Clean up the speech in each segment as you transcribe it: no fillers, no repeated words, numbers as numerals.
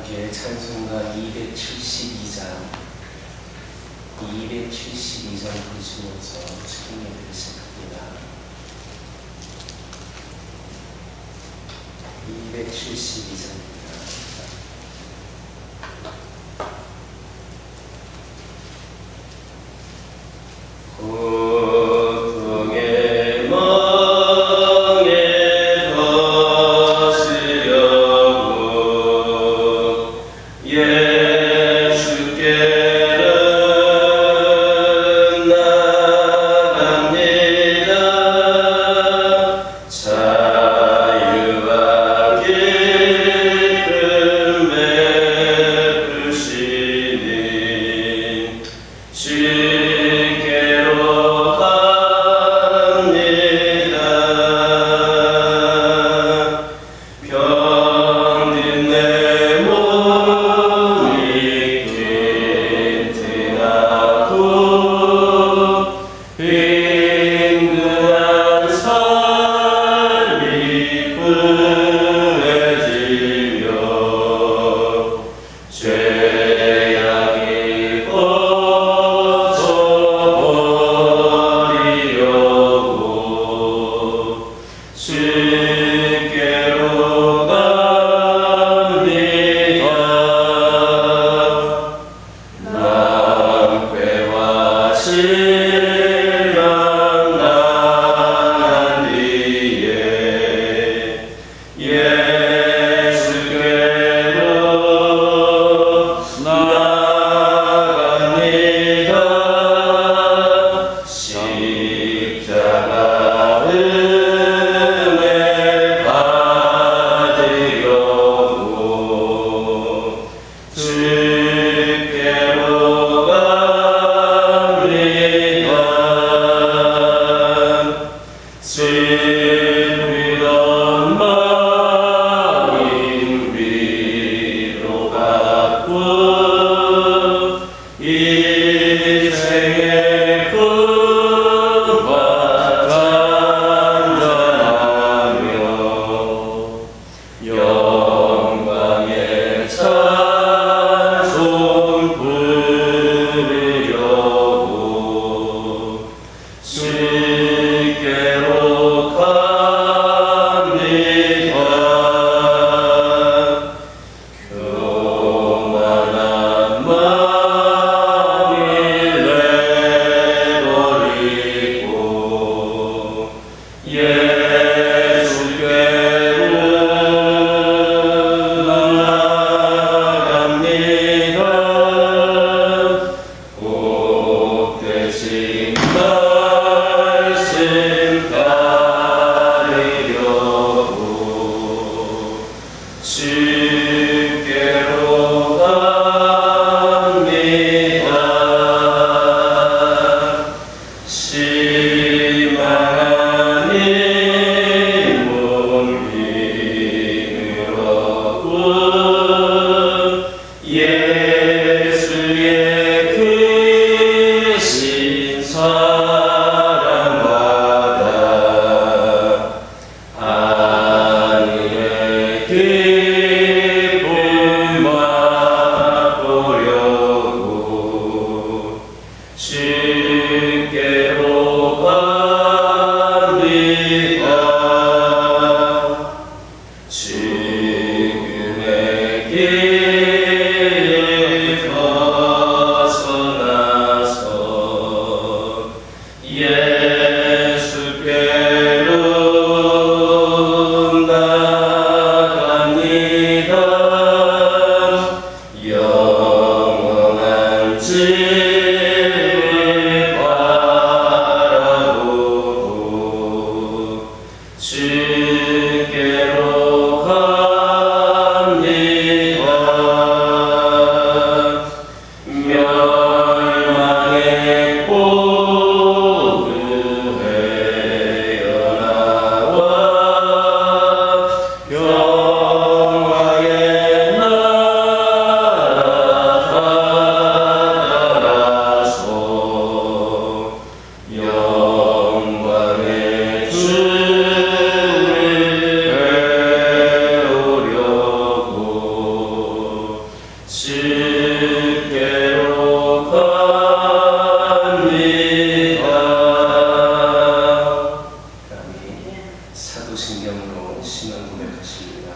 함께 찬송가 272장 부르시면서 찬양을 시작합니다. 272장입니다. 고통의 멍에 벗으려고 예수께로 나갑니다. 자유와 기쁨에 부르시니 주께로 갑니다. 병든 내 몸이 튼튼하고 빈근한 삶이 구해지며 죄악이 벗어버리려고 주께로 갑니다. 낭패와 실망 당한 뒤에 예수께로 나갑니다. 십자가 은혜 받으려고 주께로 갑니다. 슬프던 마음 위로받고 인생의 꿈과 단전하며 영광의 찬송 부르려고 주께로 갑니다. 교만한 마음이 내버리고 예수께로 나갑니다. 복되신 말씀 따르려고 주께로 갑니다. 실망한 이 몸 힘으로고 예수의 크신 사랑받아 하늘의 기쁨 맛보려고 주께로 갑니다. 죽음의 길을 벗어나서 예수께로 나갑니다. 영원한 집을 바라보고 주께로 갑니다. 것입니다.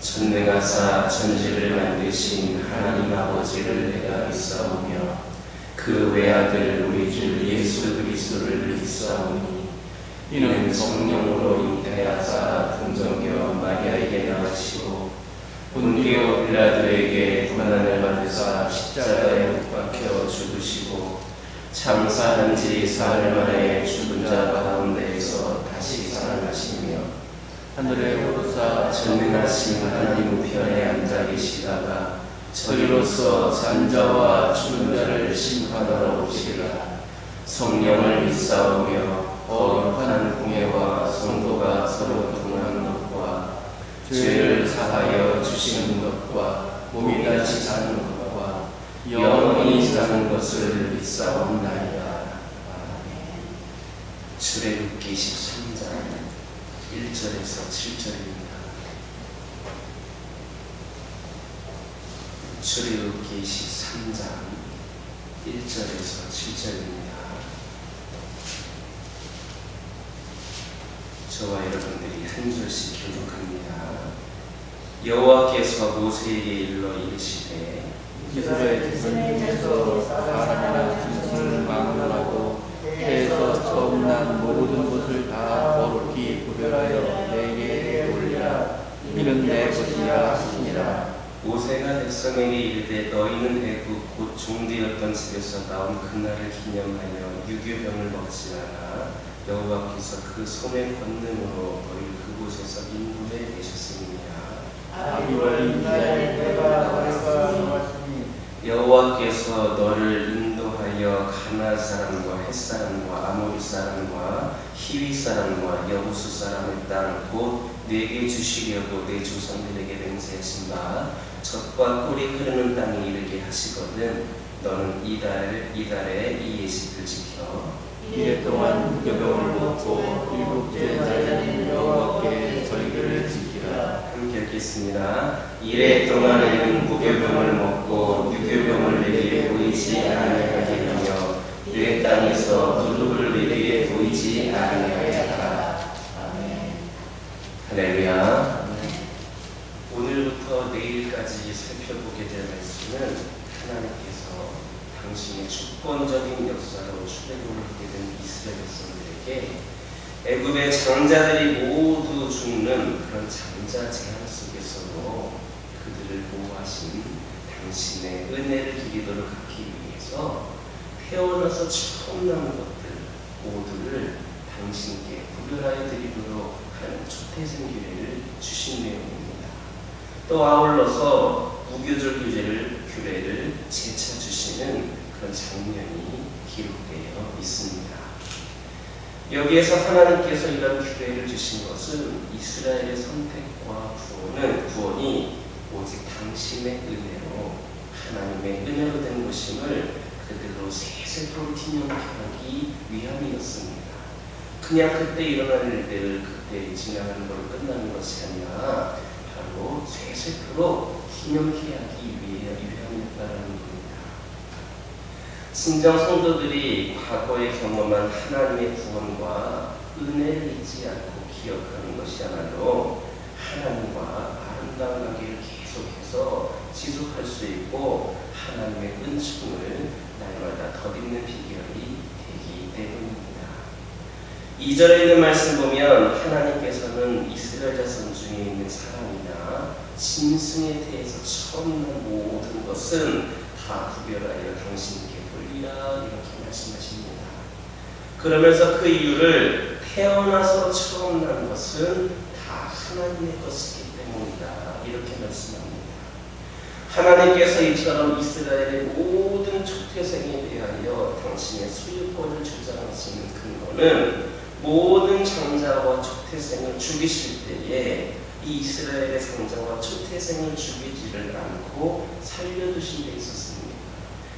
전능하사 천지를 만드신 하나님 아버지를 내가 믿사오며 그 외아들 우리 주 예수 그리스도를 믿사오니 이는 성령으로 잉태하사 동정녀 마리아에게 나으시고 본디오 빌라도에게 고난을 받으사 십자가에 못 박혀 죽으시고 장사한 지 사흘 만에 죽은 자 가운데에서 다시 살아나시며 하늘에 오르사 전능하신 하나님 우편에 앉아 계시다가 저리로서 산자와 죽은 자를 심판하러 오시리라. 성령을 믿사오며 거룩한 공예와 성도가 서로 동하는 것과 죄를 사하여 주시는 것과 몸이 다시 사는 것과 영원히 사는 것을 믿사옵나이다. 아멘. 출애굽기 13장 1절에서 7절입니다. 출애굽기 13장 1절에서 7절입니다. 저와 여러분들이 한 절씩 교독합니다. 여호와께서 모세에게 일러 이르시되 이스라엘 자손에게서 사람이나 짐승을 막론하고 해에서 처음 난 모든 것을 다 거룩히 구별하여 내게 올리라. 이는 내 것이라 하시니라. 모세가 백성에게 이르되 너희는 애굽 곧 종되었던 집에서 나온 그날을 기념하여 유교병을 먹지 마라. 여호와께서 그 손의 권능으로 너희를 그곳에서 인도해 내셨습니다. 아비월 이스라엘 때가 왔으니 여호와께서 너를 인도하여 가나안 사람과 헷 사람과 아모리 사람과 히위 사람과 여부수 사람의 땅 곧 내게 주시려고 내 조상들에게 맹세하신 바 젖과 꿀이 흐르는 땅에 이르게 하시거든 너는 이달에 이 예식을 지켜 이래 동안 무교병을 먹고 일곱째 날에는 여호와께 절기를 지키라. 함께 읽겠습니다. 이래 동안에는 무교병을 먹고 유교병을 내게 보이지 아니하게 하며 내 땅에서 누룩을 내게 보이지 아니하게 하라. 아멘. 할렐루야. 오늘부터 내일까지 살펴보게 될 말씀은 하나님께서 당신의 주권적인 역사로 출애굽을 하게 된 이스라엘 백성들에게 애굽의 장자들이 모두 죽는 그런 장자 재앙 속에서도 그들을 보호하신 당신의 은혜를 드리도록 하기 위해서 태어나서 처음 난 것들 모두를 당신께 구별하여 드리도록 하는 초태생 기회를 주신 내용입니다. 또 아울러서 무교절 규례를 재차 주시는 그런 장면이 기록되어 있습니다. 여기에서 하나님께서 이런 규례를 주신 것은 이스라엘의 선택과 구원이 오직 당신의 은혜로 하나님의 은혜로 된 것임을 그들로 세세토록 기념하기 위함이었습니다. 그냥 그때 일어나는 일들을 그때 지나가는 걸로 끝나는 것이 아니라 바로 세세토록 기념케 하기 위함이었다는 겁니다. 진정 성도들이 과거에 경험한 하나님의 구원과 은혜를 잊지 않고 기억하는 것이야말로 하나님과 아름다운 관계를 계속해서 지속할 수 있고 하나님의 은총을 날마다 덧입는 비결이 되기 때문입니다. 2절에 있는 말씀 보면 하나님께서는 이스라엘 자손 중에 있는 사람이나 짐승에 대해서 처음 난 모든 것은 다 구별하여 당신께 돌리라 이렇게 말씀하십니다. 그러면서 그 이유를 태어나서 처음 난 것은 다 하나님의 것이기 때문이다 이렇게 말씀합니다. 하나님께서 이처럼 이스라엘의 모든 초태생에 대하여 당신의 소유권을 주장하시는 근거는 모든 장자와 초태생을 죽이실 때에 이 이스라엘의 장자와 초태생을 죽이지를 않고 살려두신 데 있었습니다.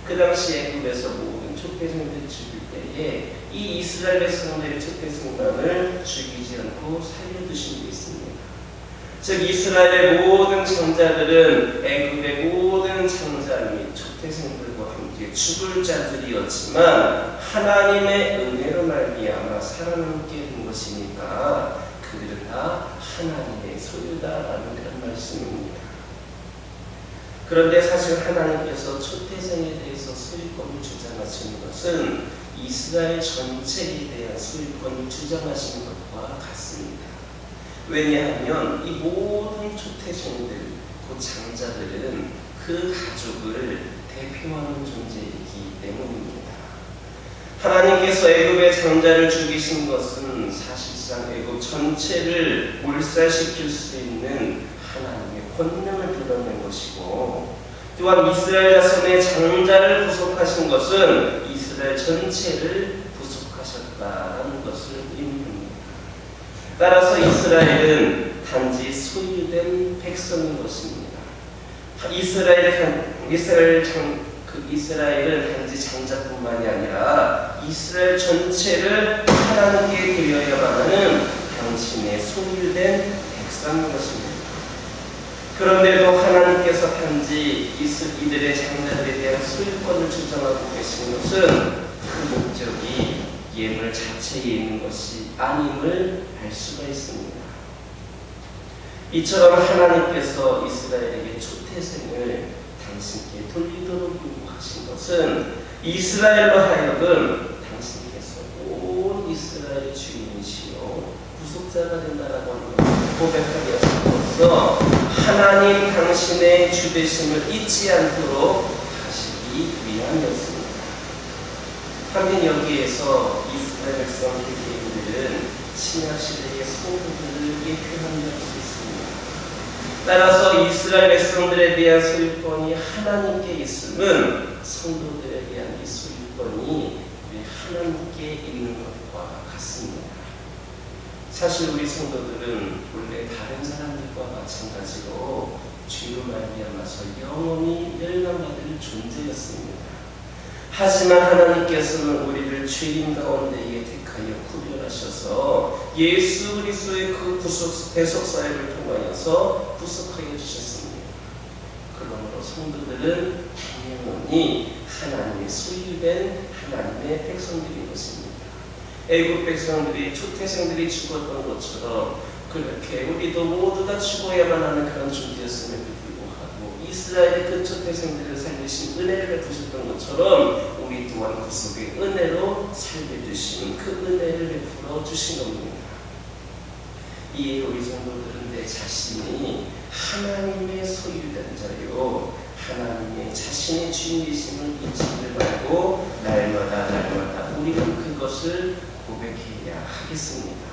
그 당시 애굽에서 모든 초태생들을 죽일 때에 이 이스라엘 백성들의 초태생단을 죽이지 않고 살려두신 데 있습니다. 즉 이스라엘의 모든 장자들은 애굽의 모든 장자 및 초태생들과 함께 죽을 자들이었지만 하나님의 은혜로 말미암아 살아남게 된 것이니까 그들은 다 하나님의 소유다라는 그런 말씀입니다. 그런데 사실 하나님께서 초태생에 대해서 소유권을 주장하시는 것은 이스라엘 전체에 대한 소유권을 주장하시는 것과 같습니다. 왜냐하면 이 모든 초태생들, 그 장자들은 그 가족을 대표하는 존재이기 때문입니다. 하나님께서 애굽의 장자를 죽이신 것은 사실상 애굽 전체를 몰살시킬 수 있는 하나님의 권능을 드러낸 것이고, 또한 이스라엘 자손의 장자를 구속하신 것은 이스라엘 전체를 구속하셨다는 것을 의미합니다. 따라서 이스라엘은 단지 소유된 백성인 것입니다. 이스라엘은 단지 장자뿐만이 아니라 이스라엘 전체를 하나님께 드려야만 하는 당신의 소유된 백성인 것입니다. 그런데도 하나님께서 단지 이들의 장자들에 대한 소유권을 주장하고 계신 것은 그 목적이 예물 자체에 있는 것이 아님을 알 수가 있습니다. 이처럼 하나님께서 이스라엘에게 초태생을 당신께 돌리도록 요구하신 것은 이스라엘로 하여금 당신께서 온 이스라엘의 주인이시요 구속자가 된다라고 하는 것을 고백하게 하심으로써 하나님 당신의 주되심을 잊지 않도록 하시기 위함이었습니다. 한편 여기에서 이스라엘 백성 유대인들은 신약시대의 소유들을 예표한다고 수 있습니다. 따라서 이스라엘 백성들에 대한 소유권이 하나님께 있음은 성도들에 대한 이 소유권이 하나님께 있는 것과 같습니다. 사실 우리 성도들은 원래 다른 사람들과 마찬가지로 죄로 말미암아서 영원히 멸망받을 존재였습니다. 하지만 하나님께서는 우리를 죄인 가운데에 택하여 구별하셔서 예수 그리스도의 그 대속 사역을 통하여서 구속하여 주셨습니다. 그러므로 성도들은 영원히 하나님의 소유된 하나님의 백성들인 것입니다. 애굽 백성들이 초태생들이 죽었던 것처럼 그렇게 우리도 모두 다 죽어야만 하는 그런 존재였음에도 불구하고 이스라엘의 그 초태생들을 살리신 은혜를 베푸셨던 것처럼 우리 또한 구속의 은혜로 살려주시는 그 은혜를 베풀어 주신 겁니다. 이에 우리 성도들은 내 자신이 하나님의 소유된 자요 하나님의 자신의 주인이심을 잊지를 말고 날마다 우리는 그것을 고백해야 하겠습니다.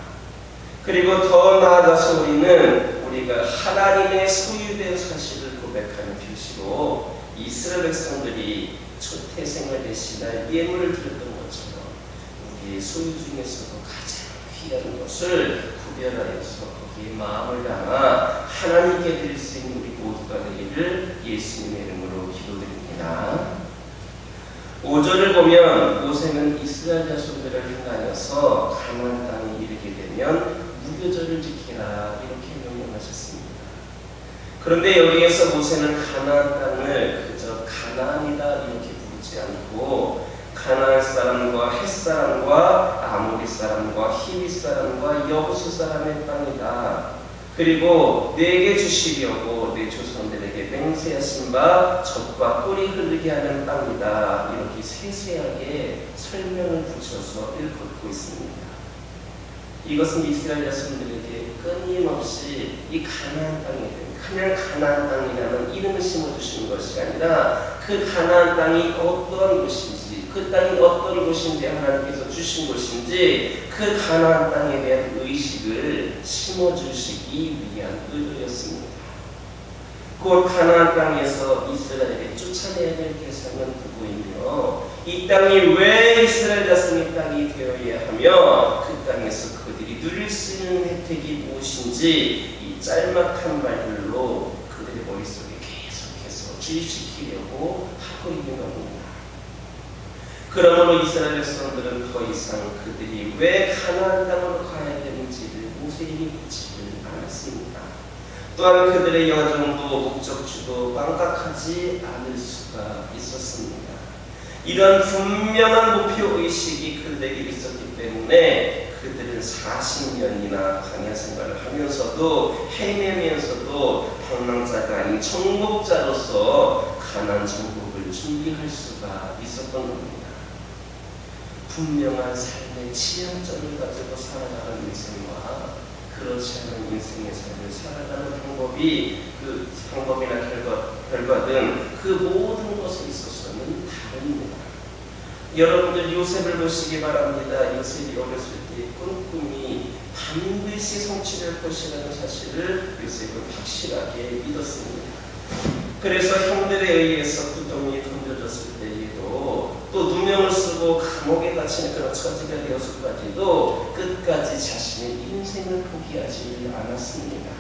그리고 더 나아가서 우리가 하나님의 소유된 사실을 고백하는 표시로 이스라엘 백성들이 초태생을 대신할 예물을 드렸던 것처럼 우리의 소유 중에서도 가장 귀한 것을 구별하여서 거기에 마음을 담아 하나님께 드릴 수 있는 우리 모두가 되기를 예수님의 이름으로 기도드립니다. 5절을 보면 모세는 이스라엘 자손들을 향하여서 가나안 땅에 이르게 되면 무교절을 지키라 이렇게 명령하셨습니다. 그런데 여기에서 모세는 가나안 땅을 그저 가나안이다 이렇게 부르지 않고 가나안 사람과 헷 사람과 아모리 사람과 히위 사람과 여부수 사람의 땅이다. 그리고 내게 주시려고 내 조상들에게 맹세하신 바 젖과 꿀이 흐르게 하는 땅이다. 이렇게 세세하게 설명을 붙여서 읽고 있습니다. 이것은 이스라엘 자손들에게 끊임없이 이 가나안 땅에 그냥 가나안 땅이라는 이름을 심어주시는 것이 아니라 그 가나안 땅이 어떤 곳인지 그 땅이 어떤 곳인지 하나님께서 주신 곳인지 그 가나안 땅에 대한 의식을 심어주시기 위한 의도였습니다. 곧 가나안 땅에서 이스라엘에 쫓아내야 될 대상은 누구이며 이 땅이 왜 이스라엘 자손의 땅이 되어야 하며 그 땅에서 그들이 누릴 수 있는 혜택이 무엇인지 이 짤막한 말들로 그들의 머릿속에 계속해서 주입시키려고 하고 있는 겁니다. 그러므로 이스라엘 백성들은 더 이상 그들이 왜 가나안 땅으로 가야 되는지를 모세에게 묻지를 않았습니다. 또한 그들의 여정도 목적지도 망각하지 않을 수가 있었습니다. 이런 분명한 목표의식이 그들에게 있었기 때문에 그들은 40년이나 광야 생활을 하면서도 헤매면서도 방랑자가 아닌 정복자로서 가나안 정복을 준비할 수가 있었던 겁니다. 분명한 삶의 지향점을 가지고 살아가는 인생과 그렇지 않은 인생의 삶을 살아가는 방법이 그 방법이나 결과든 그 모든 것에 있어서는 다릅니다. 여러분들 요셉을 보시기 바랍니다. 요셉이 어렸을 때 꿈이 반드시 성취될 것이라는 사실을 요셉은 확실하게 믿었습니다. 그래서 형들에 의해서 구덩이에 던져졌을 때에도 또 누명을 쓰고 감옥에 갇히는 그런 처지가 되어서까지도 끝까지 자신의 인생을 포기하지 않았습니다.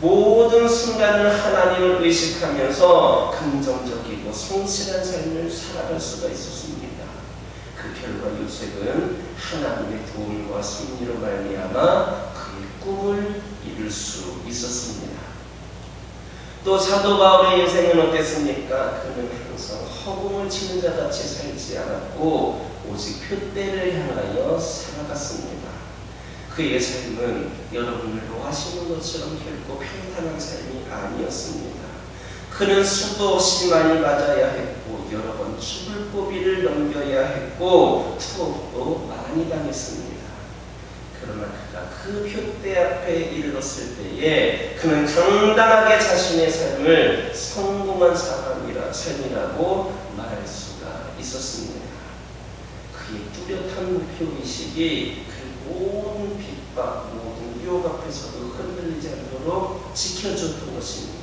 모든 순간을 하나님을 의식하면서 긍정적이고 성실한 삶을 살아갈 수가 있었습니다. 그 결과 요셉은 하나님의 도움과 섭리로 말미암아 그의 꿈을 이룰 수 있었습니다. 또 사도 바울의 인생은 어땠습니까? 그는 항상 허공을 치는 자같이 살지 않았고 오직 표대를 향하여 살아갔습니다. 그의 삶은 여러분을 노하시는 것처럼 결코 평탄한 삶이 아니었습니다. 그는 수도 없이 많이 맞아야 했고 여러 번 죽을 고비를 넘겨야 했고 투옥도 많이 당했습니다. 그러나 그가 그 표대 앞에 이르렀을 때에 그는 당당하게 자신의 삶을 성공한 삶이라고 말할 수가 있었습니다. 그의 뚜렷한 목표의식이 그 모든 핍박, 모든 유혹 앞에서도 흔들리지 않도록 지켜줬던 것입니다.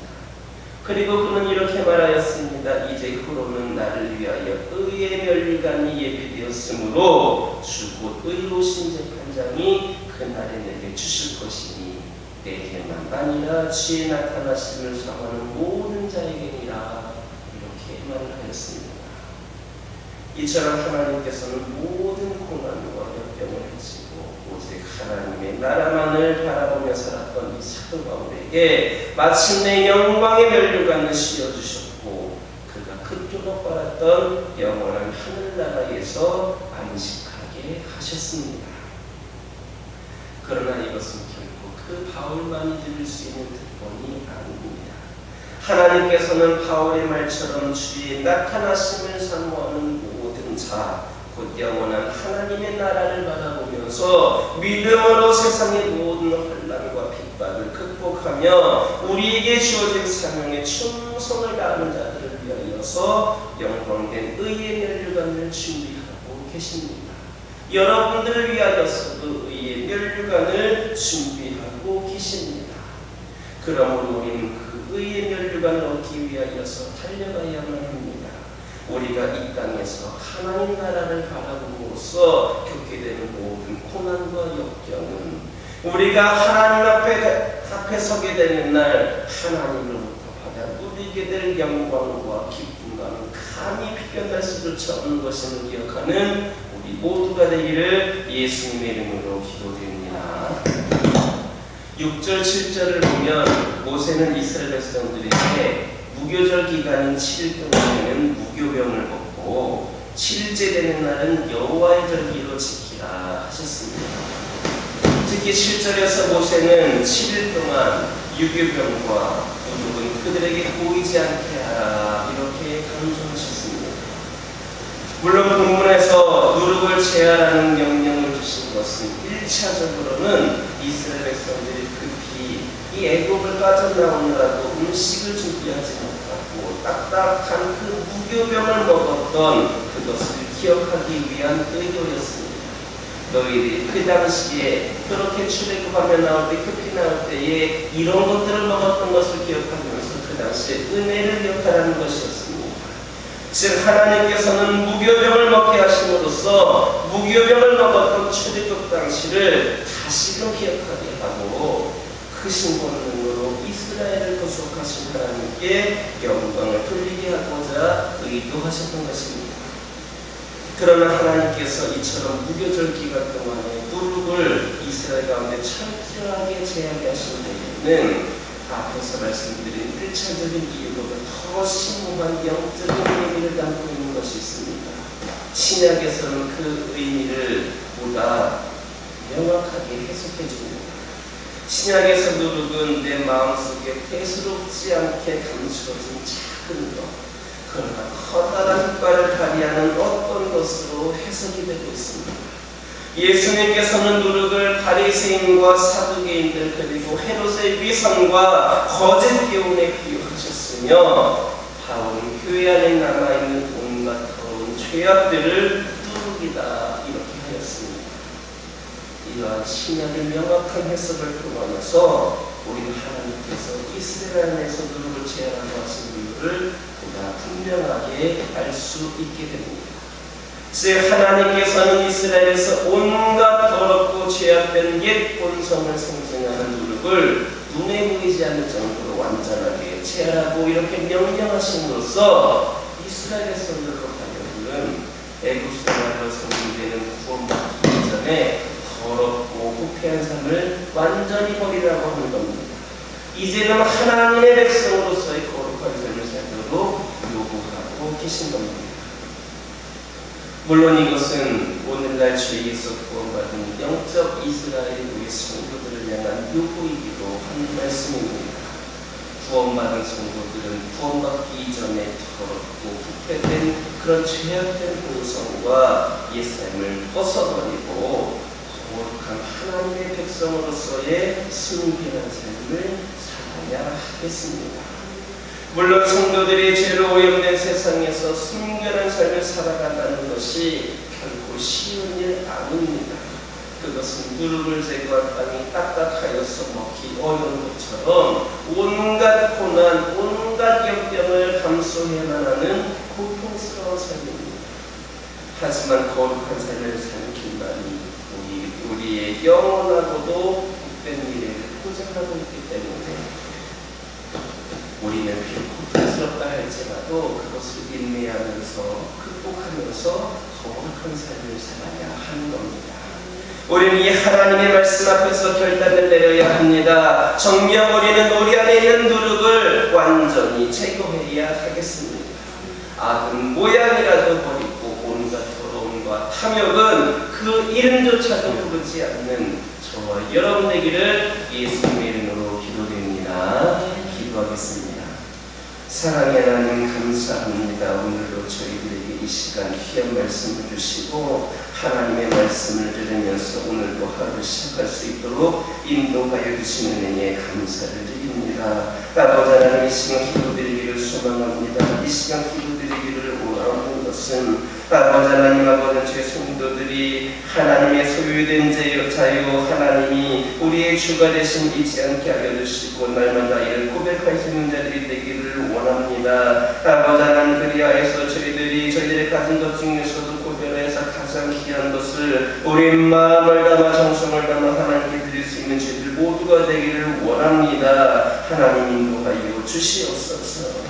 그리고 그는 이렇게 말하였습니다. 이제 후로는 나를 위하여 의의 멸류관이 예비되었으므로 주 곧 의로우신 재판장이 그날에 내게 주실 것이니 내게만 아니라 주의 나타나심을 사모하는 모든 자에게니라. 이렇게 말을 하였습니다. 이처럼 하나님께서는 모든 고난과 역경을 헤치고 오직 하나님의 나라만을 바라보며 살았던 이 사도 바울에게 마침내 영광의 멸류관을 씌워주셨고 그가 그토록 바랐던 영원한 하늘나라에서 안식하게 하셨습니다. 그러나 이것은 결코 그 바울만이 들을 수 있는 특권이 아닙니다. 하나님께서는 바울의 말처럼 주의 나타나심을 사모하는 모든 자, 곧 영원한 하나님의 나라를 바라보면서 믿음으로 세상의 모든 환난과 핍박을 극복하며 우리에게 주어진 사명에 충성을 다하는 자들을 위하여서 영광된 의의 멸류관을 준비하고 계십니다. 여러분들을 위하여서도 의의 멸류관을 준비하고 계십니다. 그러므로 우리는 그 의의 멸류관을 얻기 위하여서 달려가야만 합니다. 우리가 이 땅에서 하나님 나라를 바라봄으로써 겪게 되는 모든 고난과 역경은 우리가 하나님 앞에 서게 되는 날 하나님으로부터 받아 누리게 될 영광과 기쁨과는 감히 비견할 수조차 없는 것임을 기억하는 우리 모두가 되기를 예수님의 이름으로 기도드립니다. 6절 7절을 보면 모세는 이스라엘 백성들에게 무교절 기간인 7일 동안에는 무교병을 벗고 7일째 되는 날은 여호와의 절기로 지키라 하셨습니다. 특히 7절에서 모세는 7일 동안 유교병과 누룩은 그들에게 보이지 않게 하라 이렇게 강조하셨습니다. 물론 본문에서 누룩을 제하라는 명령을 주신 것은 1차적으로는 이스라엘 백성들이 급히 이 애굽을 빠져나오느라고 음식을 준비하지 못하고 딱딱한 그 무교병을 먹었던 그것을 기억하기 위한 의도였습니다. 너희들이 그 당시에 그렇게 출애굽하며 나올 때 급히 나올 때에 이런 것들을 먹었던 것을 기억하면서 그 당시에 은혜를 기억하라는 것이었습니다. 즉 하나님께서는 무교병을 먹게 하심으로써 무교병을 먹었던 출애굽 당시를 다시금 기억하게 하고 그 신권능으로 이스라엘을 구속하신 하나님께 영광을 돌리게 하고자 의도하셨던 것입니다. 그러나 하나님께서 이처럼 무교절 기간 동안에 누룩을 이스라엘 가운데 철저하게 제하게 하신 데에는 앞에서 말씀드린 1차적인 이유보다 더 심오한 영적인 의미를 담고 있는 것이 있습니다. 신약에서는 그 의미를 보다 명확하게 해석해 줍니다. 신약에서 누룩은 내 마음속에 대수롭지 않게 감추어진 작은 것, 그러나 커다란 효과를 발휘하는 어떤 것으로 해석이 되고 있습니다. 예수님께서는 누룩을 바리새인과 사두개인들 그리고 헤롯의 위선과 거짓 교훈에 비유하셨으며 바울은 교회 안에 남아있는 온갖 더러운 죄악들을 누룩이다 이렇게 하였습니다. 이러한 신약의 명확한 해석을 통하여서 우리는 하나님께서 이스라엘 안에서 누룩을 제하라고 하신 이유를 보다 분명하게 알 수 있게 됩니다. 즉 하나님께서는 이스라엘에서 온갖 더럽고 죄악된 옛 본성을 생성하는 누룩을 눈에 보이지 않는 정도로 완전하게 제하라고 이렇게 명령하심으로써 이스라엘의 선들로 하여금 애굽 생활로 성공되는 구원받기 이전에 더럽고 부패한 삶을 완전히 버리라고 하는 겁니다. 이제는 하나님의 백성으로서의 거룩한 삶을 살도록 요구하고 계신 겁니다. 물론 이것은 오늘날 죄에서 구원받은 영적 이스라엘의 성도들을 향한 요구이기도 한 말씀입니다. 구원받은 성도들은 구원받기 이전에 더럽고 부패된 그런 죄악된 본성과 옛삶을 벗어버리고 거룩한 하나님의 백성으로서의 순결한 삶을 살아야 하겠습니다. 물론 성도들이 죄로 오염된 세상에서 순결한 삶을 살아간다는 것이 결코 쉬운 일 아닙니다. 그것은 누룩을 제거한 땅이 딱딱하여서 먹기 어려운 것처럼 온갖 고난, 온갖 역경을 감수해야만 하는 고통스러운 삶입니다. 하지만 거룩한 삶을 사는 길만이 우리의 영원하고도 복된 미래를 보장하고 있기 때문에 우리는 비록 고통스럽다 할지라도 그것을 인내하면서 극복하면서 거룩한 삶을 살아야 하는 겁니다. 우리는 이 하나님의 말씀 앞에서 결단을 내려야 합니다. 정녕 우리는 우리 안에 있는 누룩을 완전히 제거해야 하겠습니다. 악은 모양이라도 버리고 온갖 더러움과 탐욕은 그 이름조차도 부르지 않는 저와 여러분 되기를 예수님의 이름으로 기도드립니다. 기도하겠습니다. 사랑의 하나님 감사합니다. 오늘도 저희들에게 이 시간 귀한 말씀을 주시고 하나님의 말씀을 들으면서 오늘도 하루 시작할 수 있도록 인도하여 주시는 은혜에 감사를 드립니다. 아버지 하나님 이 시간 기도드리기를 소망합니다. 이 시간 기도드리기를 원하는 것은 아버지 하나님 아버지 제 성도들이 하나님의 소유된 자유 하나님이 우리의 주가 되신 잊지 않게 하여 주시고 날마다 이를 고백할 수 있는 자들이 되기를 원합니다. 아버지 하나님 그리하여서 저희들의 가진 것 중에서도 고별해서 가장 귀한 것을 우리 마음을 담아 정성을 담아 하나님께 드릴 수 있는 저희들 모두가 되기를 원합니다. 하나님 인도하여 주시옵소서.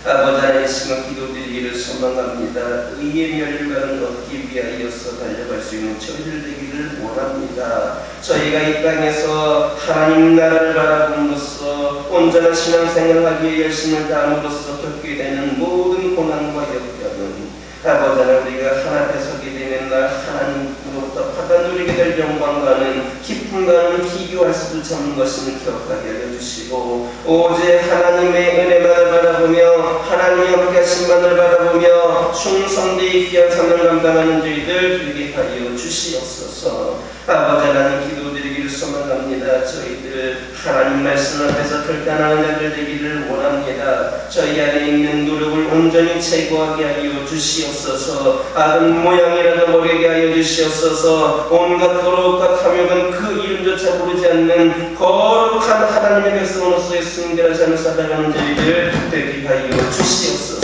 아버지 하나님 시간 기도드리기를 소망합니다. 의의 멸류관을 얻기 위하여서 달려갈 수 있는 저희들 되기를 원합니다. 저희가 이 땅에서 하나님 나라를 바라봄으로써 온전한 신앙생활을 하기 위해 열심을 다함으로써 겪게 되는 모든 고난과 역경은 아버지 하나님 우리가 하나 앞에 서게 되는 날 하나님으로부터 받아 누리게 될 영광과는 기쁨과는 비교할 수도 없는 것을 기억하게 하여 주시고 오직 하나님의 은혜만을 바라보며 하나님의 함께하심만을 바라보며 충성되이 귀한 삶을 감당하는 저희들 되게 하여 주시옵소서. 아버지 하나님 기도드리기를 소망합니다. 저희들 하나님 말씀 앞에서 결단하는 자들 되기를 원합니다. 저희 안에 있는 누룩을 온전히 제거하게 하여 주시옵소서. 악은 모양이라도 버리게 하여 주시옵소서. 온갖 더러움과 탐욕은 그 이름조차 부르지 않는 거룩한 하나님의 백성으로서의 순결한 삶을 살아가는 저희들 되게 하여 주시옵소서.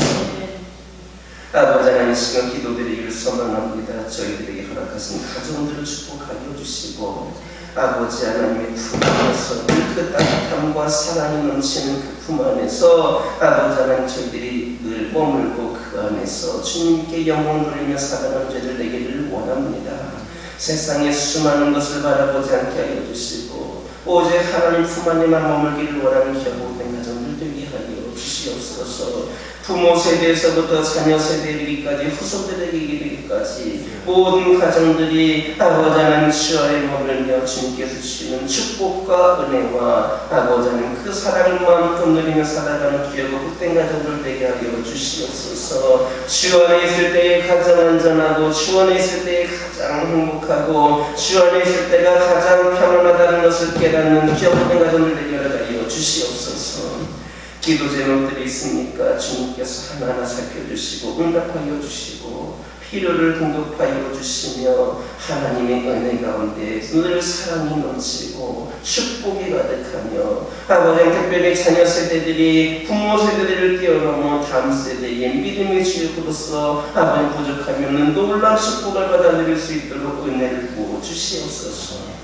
아버지 하나님 시간 기도드리기를 소망합니다. 저희들에게 허락하신 가정들을 축복하여 주시고 아버지 하나님의 품 안에서 그 따뜻함과 사랑이 넘치는 그 품 안에서 아버지 하나님 저희들이 늘 머물고 그 안에서 주님께 영광 돌리며 살아가는 저희들 되기를 원합니다. 세상의 수많은 것을 바라보지 않게 하여 주시고 오직 하나님 품 안에만 머물기를 원하는 기업된 가정들 되게 하여 주시옵소서. 부모 세대에서부터 자녀 세대에 이르기까지 후손들에게 이르기까지 모든 가정들이 아버지 하나님 주 아래 머물며 주님께서 주시는 축복과 은혜와 아버지 하나님 그 사랑을 마음껏 누리며 살아가는 귀하고 복된 가정들 되게 하여 주시옵소서. 주 안에 있을 때에 가장 안전하고 주 안에 있을 때에 가장 행복하고 주 안에 있을 때가 가장 평안하다는 것을 깨닫는 귀하고 복된 가정들 되게 하여 주시옵소서. 기도 제목들이 있으니까 주님께서 하나하나 살펴주시고 응답하여 주시고 필요를 공급하여 주시며 하나님의 은혜 가운데 늘 사랑이 넘치고 축복이 가득하며 아버지 특별히 자녀 세대들이 부모 세대들을 뛰어넘어 다음 세대의 믿음의 주역으로서 아버지 부족하면 놀라운 축복을 받아 누릴 수 있도록 은혜를 부어 주시옵소서.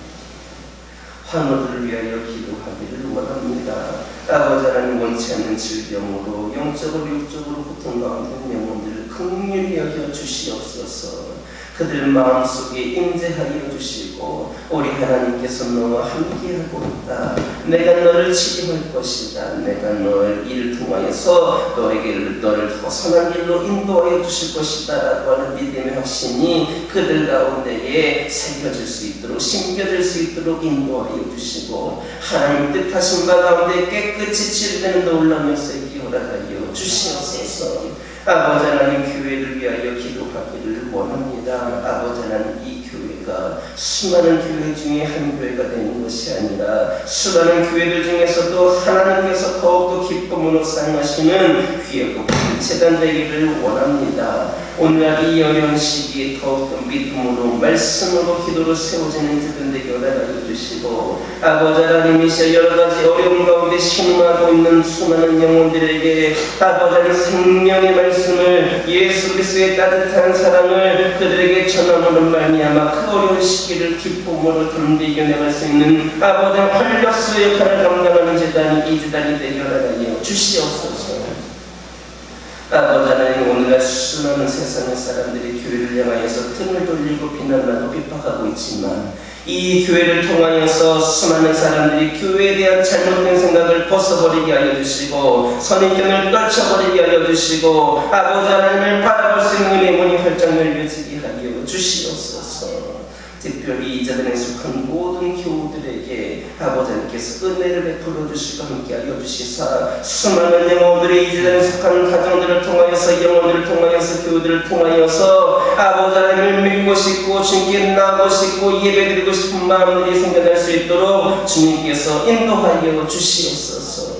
환우들을 위하여 기도하기를 원합니다. 아버지 하나님 원치 않는 질병으로 영적으로 육적으로 고통 가운데 있는 영혼들을 긍휼히 여겨 주시옵소서. 그들 마음속에 임재하여 주시고 우리 하나님께서 너와 함께하고 있다. 내가 너를 치료할 것이다. 내가 너를 이를 통하여서 너를 더 선한 길로 인도하여 주실 것이다 라고 하는 믿음의 확신이 그들 가운데에 새겨질 수 있도록 심겨질 수 있도록 인도하여 주시고 하나님 뜻하신 바 가운데 깨끗이 치유되는 놀라운 역사에 기울어가여 주시옵소서. 아버지 하나님 교회를 위하여 기도하기를 원합니다. 아버지 하나님 이 교회가 수많은 교회 중에 한 교회가 되는 것이 아니라 수많은 교회들 중에서도 하나님께서 더욱더 기쁨으로 사용하시는 귀하고 재단 되기를 원합니다. 오늘날 이 어려운 시기에 더욱더 믿음으로 말씀으로 기도로 세워지는 그들 되게 허락하여 주시고 아버지 하나님이시여 여러가지 어려움 가운데 신음하고 있는 수많은 영혼들에게 아버지 하나님 생명의 말씀을 예수 그리스도의 따뜻한 사랑을 그들에게 전함으로 말미암아 그 어려운 시기를 기쁨으로 덤비 이겨내갈 수 있는 아버지 활력소 역할을 감당하는 재단이 이 재단이 되게 허락하여 주시옵소서. 아버지 하나님 오늘날 수많은 세상의 사람들이 교회를 향하여서 등을 돌리고 비난하고 비판하고 있지만 이 교회를 통하여서 수많은 사람들이 교회에 대한 잘못된 생각을 벗어버리게 하여 주시고 선입견을 떨쳐버리게 하여 주시고 아버지 하나님을 바라볼 수 있는 은혜의 문이 활짝 열려지게 하여 주시옵소서. 특별히 이 자들에 속한 모든 교우들에게 아버지 하나님께서 은혜를 베풀어 주시고 함께하여 주시사 수많은 영혼들이 이 자들에 속한 가정들을 통하여서 영혼들을 통하여서 교우들을 통하여서 아버지 하나님을 믿고 싶고 주님께 나가고 싶고 예배드리고 싶은 마음들이 생겨날 수 있도록 주님께서 인도하여 주시옵소서.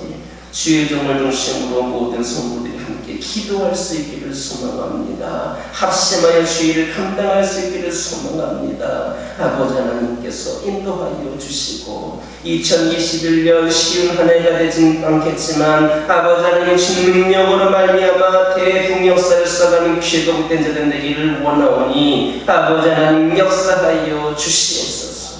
주의 종을 중심으로 모든 성도들이 함께 기도할 수 있기를 소망합니다. 합심하여 주의를 감당할 수 있기를 소망합니다. 아버지 하나님께서 인도하여 주시고 2021년 쉬운 한 해가 되진 않겠지만 아버지 하나님의 주 능력으로 말미암아 대붕 역사를 써가는 귀하고 복된 자들 되기를 원하오니 아버지 하나님 역사하여 주시옵소서.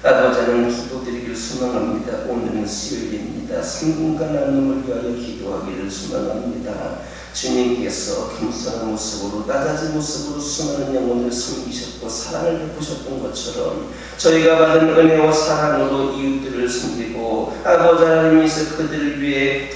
아버지 하나님 기도드리기를 소망합니다. 오늘은 수요일입니다. 3분간 나눔을 위하여 기도하기를 소망합니다. 주님께서 겸손한 모습으로 낮아진 모습으로 수많은 영혼을 섬기셨고 사랑을 베푸셨던 것처럼 저희가 받은 은혜와 사랑으로 이웃들을 섬기고 아버지 하나님께서 그들을 위해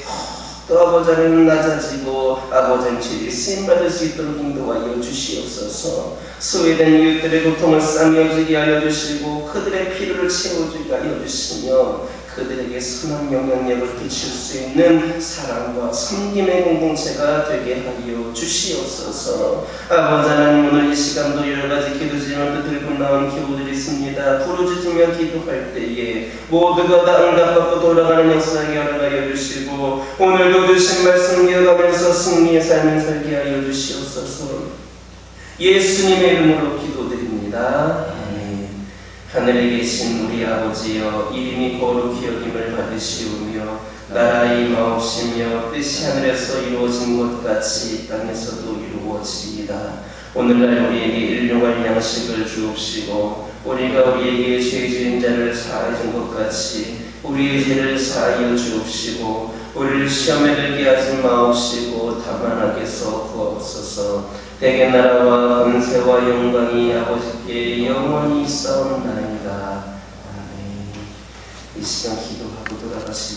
또 아버지 하나님 낮아지고 아버지 하나님 죄를 쓰임받을 수 있도록 인도하여 주시옵소서. 소외된 이웃들의 고통을 싸매어주게 하여 주시고 그들의 필요를 채워주게 하여 주시며 그들에게 선한 영향력을 끼칠 수 있는 사랑과 섬김의 공동체가 되게 하여 주시옵소서. 아버지 하나님 오늘 이 시간도 여러가지 기도 제목도 들고 나온 교우들이 있습니다. 부르짖으며 기도할 때에 모두가 다 응답받고 돌아가는 역사에 허락하여 주시고 오늘도 주신 말씀 이어가면서 승리의 삶을 살게 하여 주시옵소서. 예수님의 이름으로 기도드립니다. 하늘에 계신 우리 아버지여 이름이 거룩히 여김을 받으시오며 나라의 임하옵시며 뜻이 하늘에서 이루어진 것 같이 이 땅에서도 이루어지이다. 오늘날 우리에게 일용할 양식을 주옵시고 우리가 우리에게 죄 지은 자를 사하여 준 것 같이 우리의 죄를 사하여 주옵시고 우리를 시험에 들게 하지 마옵시고 다만 악에서 구하옵소서. 대개 나라와 권세와 영광이 아버지께 영원히 있사옵나이다. 아멘. 이 시간 기도하고 돌아가시고